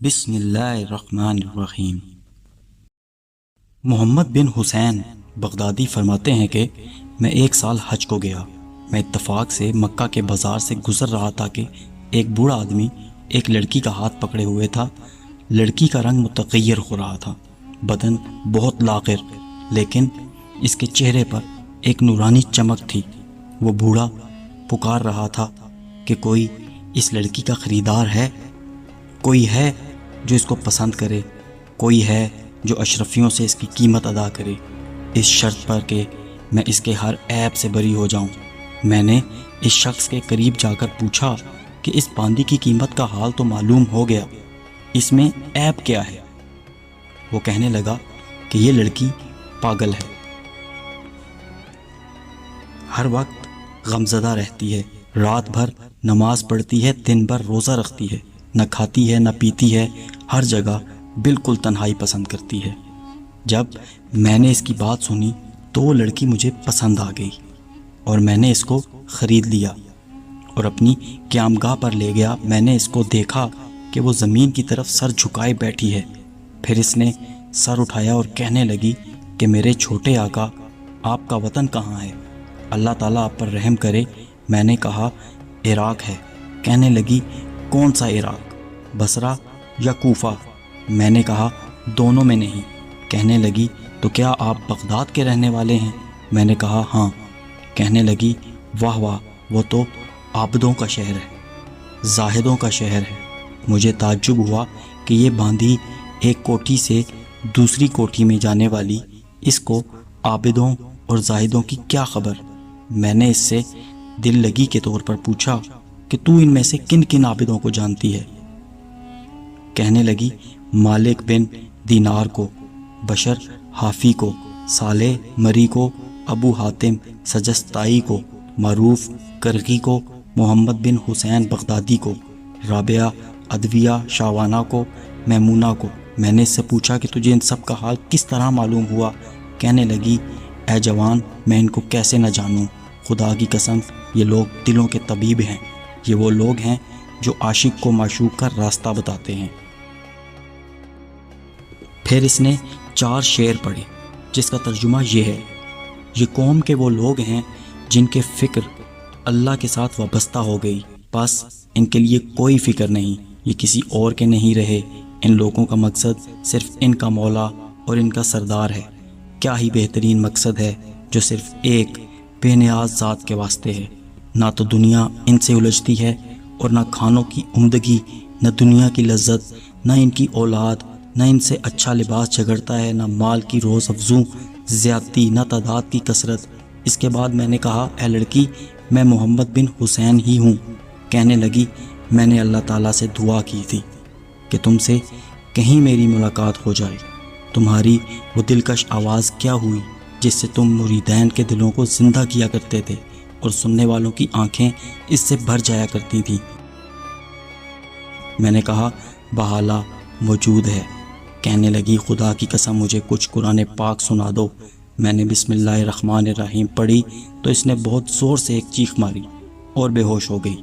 بسم اللہ الرحمن الرحیم۔ محمد بن حسین بغدادی فرماتے ہیں کہ میں ایک سال حج کو گیا۔ میں اتفاق سے مکہ کے بازار سے گزر رہا تھا کہ ایک بوڑھا آدمی ایک لڑکی کا ہاتھ پکڑے ہوئے تھا۔ لڑکی کا رنگ متغیر ہو رہا تھا، بدن بہت لاغر، لیکن اس کے چہرے پر ایک نورانی چمک تھی۔ وہ بوڑھا پکار رہا تھا کہ کوئی اس لڑکی کا خریدار ہے، کوئی ہے جو اس کو پسند کرے، کوئی ہے جو اشرفیوں سے اس کی قیمت ادا کرے، اس شرط پر کہ میں اس کے ہر عیب سے بری ہو جاؤں۔ میں نے اس شخص کے قریب جا کر پوچھا کہ اس باندی کی قیمت کا حال تو معلوم ہو گیا، اس میں عیب کیا ہے؟ وہ کہنے لگا کہ یہ لڑکی پاگل ہے، ہر وقت غمزدہ رہتی ہے، رات بھر نماز پڑھتی ہے، دن بھر روزہ رکھتی ہے، نہ کھاتی ہے نہ پیتی ہے، ہر جگہ بالکل تنہائی پسند کرتی ہے۔ جب میں نے اس کی بات سنی تو وہ لڑکی مجھے پسند آ گئی اور میں نے اس کو خرید لیا اور اپنی قیامگاہ پر لے گیا۔ میں نے اس کو دیکھا کہ وہ زمین کی طرف سر جھکائے بیٹھی ہے، پھر اس نے سر اٹھایا اور کہنے لگی کہ میرے چھوٹے آقا، آپ کا وطن کہاں ہے؟ اللہ تعالیٰ آپ پر رحم کرے۔ میں نے کہا عراق ہے۔ کہنے لگی کون سا عراق، بصرہ یا کوفہ؟ میں نے کہا دونوں میں نہیں۔ کہنے لگی تو کیا آپ بغداد کے رہنے والے ہیں؟ میں نے کہا ہاں۔ کہنے لگی واہ واہ، وہ تو عابدوں کا شہر ہے، زاہدوں کا شہر ہے۔ مجھے تعجب ہوا کہ یہ باندھی ایک کوٹھی سے دوسری کوٹھی میں جانے والی، اس کو عابدوں اور زاہدوں کی کیا خبر؟ میں نے اس سے دل لگی کے طور پر پوچھا کہ تو ان میں سے کن کن عابدوں کو جانتی ہے؟ کہنے لگی مالک بن دینار کو، بشر حافی کو، صالح مری کو، ابو حاتم سجستائی کو، معروف کرغی کو، محمد بن حسین بغدادی کو، رابعہ ادویہ شاوانہ کو، میمونہ کو۔ میں نے اس سے پوچھا کہ تجھے ان سب کا حال کس طرح معلوم ہوا؟ کہنے لگی اے جوان، میں ان کو کیسے نہ جانوں، خدا کی قسم یہ لوگ دلوں کے طبیب ہیں، یہ وہ لوگ ہیں جو عاشق کو معشوق کا راستہ بتاتے ہیں۔ پھر اس نے 4 شعر پڑھے جس کا ترجمہ یہ ہے: یہ قوم کے وہ لوگ ہیں جن کے فکر اللہ کے ساتھ وابستہ ہو گئی، بس ان کے لیے کوئی فکر نہیں، یہ کسی اور کے نہیں رہے۔ ان لوگوں کا مقصد صرف ان کا مولا اور ان کا سردار ہے۔ کیا ہی بہترین مقصد ہے جو صرف ایک بے نیاز ذات کے واسطے ہے۔ نہ تو دنیا ان سے الجھتی ہے اور نہ کھانوں کی عمدگی، نہ دنیا کی لذت، نہ ان کی اولاد، نہ ان سے اچھا لباس جھگڑتا ہے، نہ مال کی روز افزوں زیادتی، نہ تعداد کی کثرت۔ اس کے بعد میں نے کہا اے لڑکی، میں محمد بن حسین ہی ہوں۔ کہنے لگی میں نے اللہ تعالیٰ سے دعا کی تھی کہ تم سے کہیں میری ملاقات ہو جائے۔ تمہاری وہ دلکش آواز کیا ہوئی جس سے تم مریدین کے دلوں کو زندہ کیا کرتے تھے اور سننے والوں کی آنکھیں اس سے بھر جایا کرتی تھیں؟ میں نے کہا بحالہ موجود ہے۔ کہنے لگی خدا کی قسم مجھے کچھ قرآن پاک سنا دو۔ میں نے بسم اللہ الرحمن الرحیم پڑھی تو اس نے بہت زور سے ایک چیخ ماری اور بے ہوش ہو گئی۔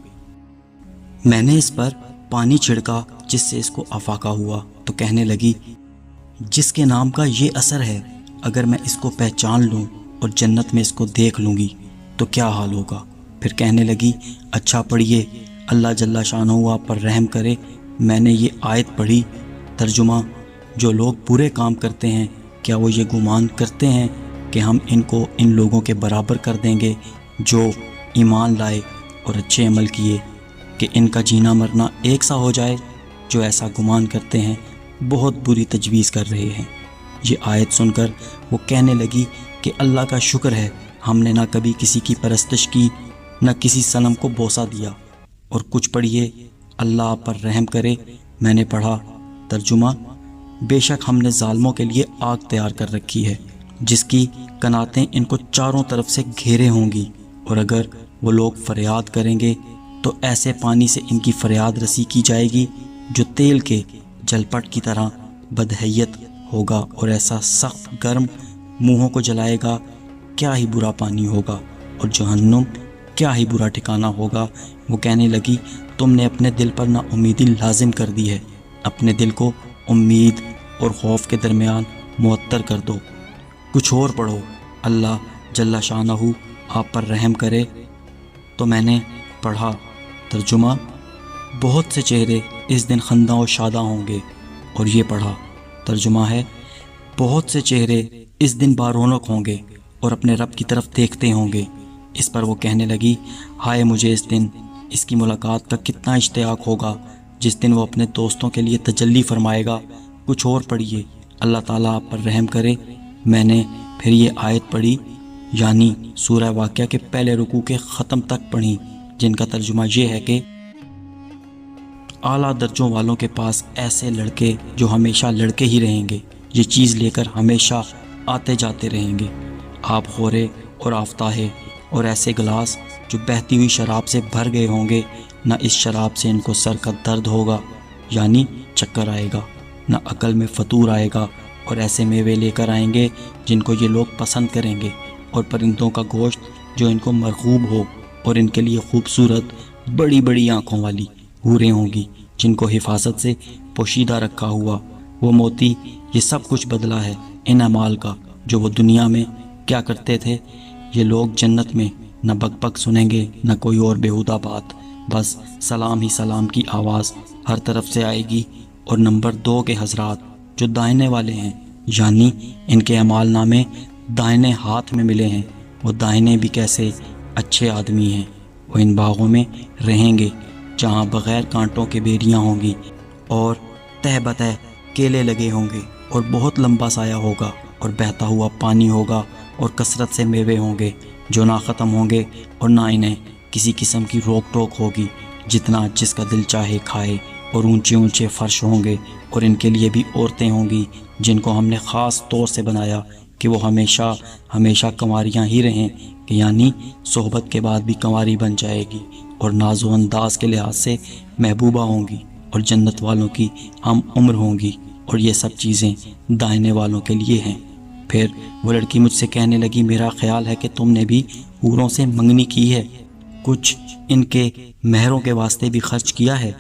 میں نے اس پر پانی چھڑکا جس سے اس کو افاقہ ہوا تو کہنے لگی جس کے نام کا یہ اثر ہے، اگر میں اس کو پہچان لوں اور جنت میں اس کو دیکھ لوں گی تو کیا حال ہوگا؟ پھر کہنے لگی اچھا پڑھیے، اللہ جل شانہ آپ پر رحم کرے۔ میں نے یہ آیت پڑھی، ترجمہ: جو لوگ برے کام کرتے ہیں کیا وہ یہ گمان کرتے ہیں کہ ہم ان کو ان لوگوں کے برابر کر دیں گے جو ایمان لائے اور اچھے عمل کیے، کہ ان کا جینا مرنا ایک سا ہو جائے؟ جو ایسا گمان کرتے ہیں بہت بری تجویز کر رہے ہیں۔ یہ آیت سن کر وہ کہنے لگی کہ اللہ کا شکر ہے، ہم نے نہ کبھی کسی کی پرستش کی، نہ کسی صنم کو بوسہ دیا۔ اور کچھ پڑھیے، اللہ آپ پر رحم کرے۔ میں نے پڑھا، ترجمہ: بے شک ہم نے ظالموں کے لیے آگ تیار کر رکھی ہے جس کی کناتیں ان کو چاروں طرف سے گھیرے ہوں گی، اور اگر وہ لوگ فریاد کریں گے تو ایسے پانی سے ان کی فریاد رسی کی جائے گی جو تیل کے جلپٹ کی طرح بدحیت ہوگا، اور ایسا سخت گرم منہوں کو جلائے گا۔ کیا ہی برا پانی ہوگا، اور جہنم کیا ہی برا ٹھکانہ ہوگا۔ وہ کہنے لگی تم نے اپنے دل پر نا امیدی لازم کر دی ہے، اپنے دل کو امید اور خوف کے درمیان معطر کر دو۔ کچھ اور پڑھو، اللہ جل شانہ آپ پر رحم کرے۔ تو میں نے پڑھا ترجمہ، بہت سے چہرے اس دن خنداں و شاداں ہوں گے۔ اور یہ پڑھا ترجمہ ہے، بہت سے چہرے اس دن بارونق ہوں گے اور اپنے رب کی طرف دیکھتے ہوں گے۔ اس پر وہ کہنے لگی، ہائے مجھے اس دن اس کی ملاقات کا کتنا اشتیاق ہوگا جس دن وہ اپنے دوستوں کے لیے تجلی فرمائے گا۔ کچھ اور پڑھیے، اللہ تعالیٰ آپ پر رحم کرے۔ میں نے پھر یہ آیت پڑھی، یعنی سورہ واقعہ کے پہلے رکوع کے ختم تک پڑھی، جن کا ترجمہ یہ ہے کہ اعلیٰ درجوں والوں کے پاس ایسے لڑکے جو ہمیشہ لڑکے ہی رہیں گے، یہ چیز لے کر ہمیشہ آتے جاتے رہیں گے، آب خورے اور آفتاہے، اور ایسے گلاس جو بہتی ہوئی شراب سے بھر گئے ہوں گے، نہ اس شراب سے ان کو سر کا درد ہوگا، یعنی چکر آئے گا، نہ عقل میں فطور آئے گا، اور ایسے میوے لے کر آئیں گے جن کو یہ لوگ پسند کریں گے، اور پرندوں کا گوشت جو ان کو مرغوب ہو، اور ان کے لیے خوبصورت بڑی بڑی آنکھوں والی حوریں ہوں گی جن کو حفاظت سے پوشیدہ رکھا ہوا وہ موتی۔ یہ سب کچھ بدلہ ہے ان اعمال کا جو وہ دنیا میں کیا کرتے تھے۔ یہ لوگ جنت میں نہ بک بک سنیں گے نہ کوئی اور بیہودہ بات، بس سلام ہی سلام کی آواز ہر طرف سے آئے گی۔ اور نمبر 2 کے حضرات جو دائنے والے ہیں، یعنی ان کے اعمال نامے دائنے ہاتھ میں ملے ہیں، وہ دائنے بھی کیسے اچھے آدمی ہیں۔ وہ ان باغوں میں رہیں گے جہاں بغیر کانٹوں کے بیریاں ہوں گی، اور تہ بتہ کیلے لگے ہوں گے، اور بہت لمبا سایہ ہوگا، اور بہتا ہوا پانی ہوگا، اور کثرت سے میوے ہوں گے جو نہ ختم ہوں گے، اور نہ انہیں کسی قسم کی روک ٹوک ہوگی، جتنا جس کا دل چاہے کھائے۔ اور اونچے اونچے فرش ہوں گے، اور ان کے لیے بھی عورتیں ہوں گی جن کو ہم نے خاص طور سے بنایا کہ وہ ہمیشہ ہمیشہ کنواریاں ہی رہیں، کہ یعنی صحبت کے بعد بھی کنواری بن جائے گی، اور ناز و انداز کے لحاظ سے محبوبہ ہوں گی، اور جنت والوں کی ہم عمر ہوں گی، اور یہ سب چیزیں دائنے والوں کے لیے ہیں۔ پھر وہ لڑکی مجھ سے کہنے لگی، میرا خیال ہے کہ تم نے بھی حوروں سے منگنی کی ہے، کچھ ان کے مہروں کے واسطے بھی خرچ کیا ہے؟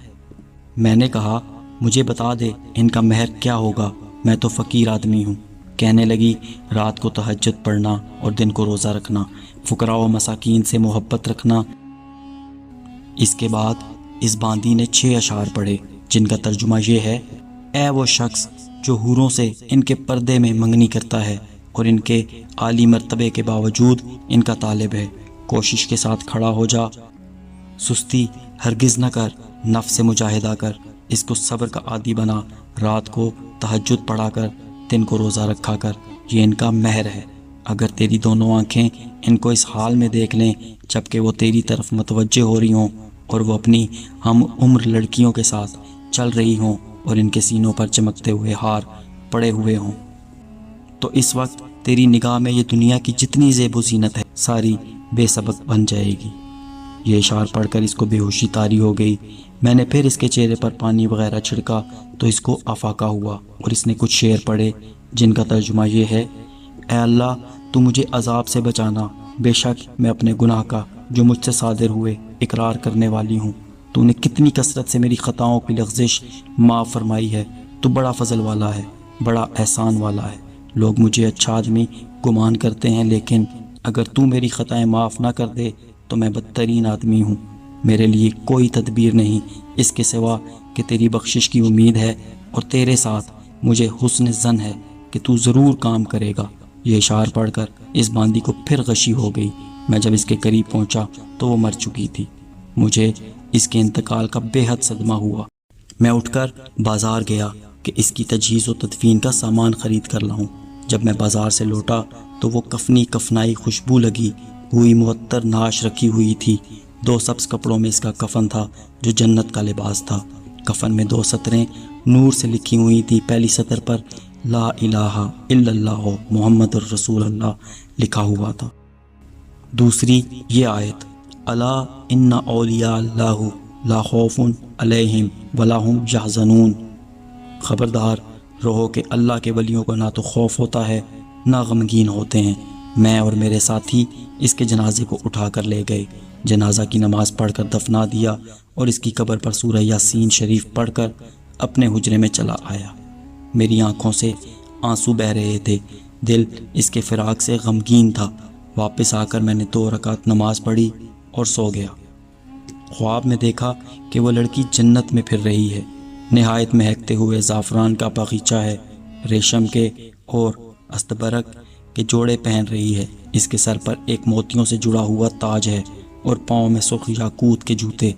میں نے کہا، مجھے بتا دے ان کا مہر کیا ہوگا، میں تو فقیر آدمی ہوں۔ کہنے لگی، رات کو تہجد پڑھنا اور دن کو روزہ رکھنا، فقراء و مساکین سے محبت رکھنا۔ اس کے بعد اس باندی نے 6 اشعار پڑھے جن کا ترجمہ یہ ہے، اے وہ شخص جو حوروں سے ان کے پردے میں منگنی کرتا ہے اور ان کے عالی مرتبے کے باوجود ان کا طالب ہے، کوشش کے ساتھ کھڑا ہو جا، سستی ہرگز نہ کر، نفس سے مجاہدہ کر، اس کو صبر کا عادی بنا، رات کو تہجد پڑھا کر، دن کو روزہ رکھا کر، یہ ان کا مہر ہے۔ اگر تیری دونوں آنکھیں ان کو اس حال میں دیکھ لیں جبکہ وہ تیری طرف متوجہ ہو رہی ہوں، اور وہ اپنی ہم عمر لڑکیوں کے ساتھ چل رہی ہوں، اور ان کے سینوں پر چمکتے ہوئے ہار پڑے ہوئے ہوں، تو اس وقت تیری نگاہ میں یہ دنیا کی جتنی زیب و زینت ہے ساری بے سبق بن جائے گی۔ یہ اشعار پڑھ کر اس کو بے ہوشی طاری ہو گئی۔ میں نے پھر اس کے چہرے پر پانی وغیرہ چھڑکا تو اس کو افاقہ ہوا، اور اس نے کچھ شعر پڑھے جن کا ترجمہ یہ ہے، اے اللہ تو مجھے عذاب سے بچانا، بے شک میں اپنے گناہ کا جو مجھ سے صادر ہوئے اقرار کرنے والی ہوں، تو نے کتنی کثرت سے میری خطاؤں کی لغزش معاف فرمائی ہے، تو بڑا فضل والا ہے، بڑا احسان والا ہے۔ لوگ مجھے اچھا آدمی گمان کرتے ہیں، لیکن اگر تو میری خطائیں معاف نہ کر دے تو میں بدترین آدمی ہوں۔ میرے لیے کوئی تدبیر نہیں اس کے سوا کہ تیری بخشش کی امید ہے، اور تیرے ساتھ مجھے حسن ظن ہے کہ تو ضرور کام کرے گا۔ یہ اشعار پڑھ کر اس باندی کو پھر غشی ہو گئی۔ میں جب اس کے قریب پہنچا تو وہ مر چکی تھی۔ مجھے اس کے انتقال کا بے حد صدمہ ہوا۔ میں اٹھ کر بازار گیا کہ اس کی تجہیز و تدفین کا سامان خرید کر لاؤں۔ جب میں بازار سے لوٹا تو وہ کفنی کفنائی خوشبو لگی ہوئی معطر ناش رکھی ہوئی تھی۔ 2 سبز کپڑوں میں اس کا کفن تھا جو جنت کا لباس تھا۔ کفن میں 2 سطریں نور سے لکھی ہوئی تھی۔ پہلی سطر پر لا الہ الا اللہ محمد الرسول اللہ لکھا ہوا تھا۔ دوسری یہ آیت، الا ان اولیاء اللہ لا خوف علیہم ولا ہم یحزنون، خبردار رہو کہ اللہ کے ولیوں کو نہ تو خوف ہوتا ہے نہ غمگین ہوتے ہیں۔ میں اور میرے ساتھی اس کے جنازے کو اٹھا کر لے گئے، جنازہ کی نماز پڑھ کر دفنا دیا، اور اس کی قبر پر سورہ یاسین شریف پڑھ کر اپنے حجرے میں چلا آیا۔ میری آنکھوں سے آنسو بہہ رہے تھے، دل اس کے فراق سے غمگین تھا۔ واپس آ کر میں نے 2 رکعت نماز پڑھی اور سو گیا۔ خواب میں دیکھا کہ وہ لڑکی جنت میں پھر رہی ہے، نہایت مہکتے ہوئے زعفران کا باغیچہ ہے، ریشم کے اور استبرق کے جوڑے پہن رہی ہے، اس کے سر پر ایک موتیوں سے جڑا ہوا تاج ہے اور پاؤں میں سرخ یاقوت کے جوتے۔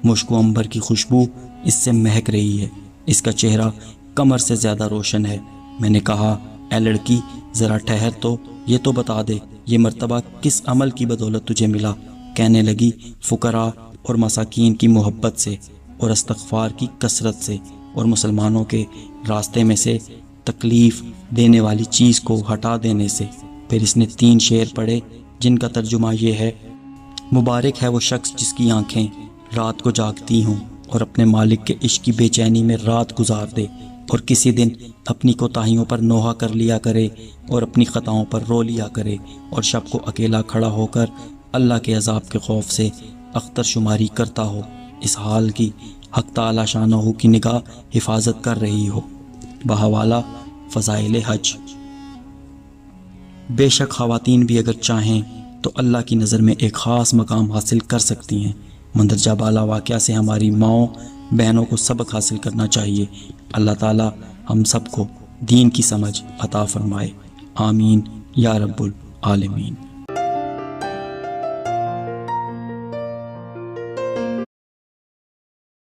مشک و عنبر کی خوشبو اس سے مہک رہی ہے، اس کا چہرہ قمر سے زیادہ روشن ہے۔ میں نے کہا، اے لڑکی ذرا ٹھہر تو، یہ تو بتا دے یہ مرتبہ کس عمل کی بدولت تجھے ملا؟ کہنے لگی، فقراء اور مساکین کی محبت سے اور استغفار کی کثرت سے اور مسلمانوں کے راستے میں سے تکلیف دینے والی چیز کو ہٹا دینے سے۔ پھر اس نے 3 شعر پڑھے جن کا ترجمہ یہ ہے: مبارک ہے وہ شخص جس کی آنکھیں رات کو جاگتی ہوں اور اپنے مالک کے عشق کی بے چینی میں رات گزار دے، اور کسی دن اپنی کوتاہیوں پر نوحہ کر لیا کرے اور اپنی خطاؤں پر رو لیا کرے، اور شب کو اکیلا کھڑا ہو کر اللہ کے عذاب کے خوف سے اختر شماری کرتا ہو، اس حال کی حق تعالی شانہ کی نگاہ حفاظت کر رہی ہو۔ بحوالہ فضائل حج۔ بے شک خواتین بھی اگر چاہیں تو اللہ کی نظر میں ایک خاص مقام حاصل کر سکتی ہیں۔ مندرجہ بالا واقعہ سے ہماری ماؤں بہنوں کو سبق حاصل کرنا چاہیے۔ اللہ تعالی ہم سب کو دین کی سمجھ عطا فرمائے، آمین یا رب العالمین۔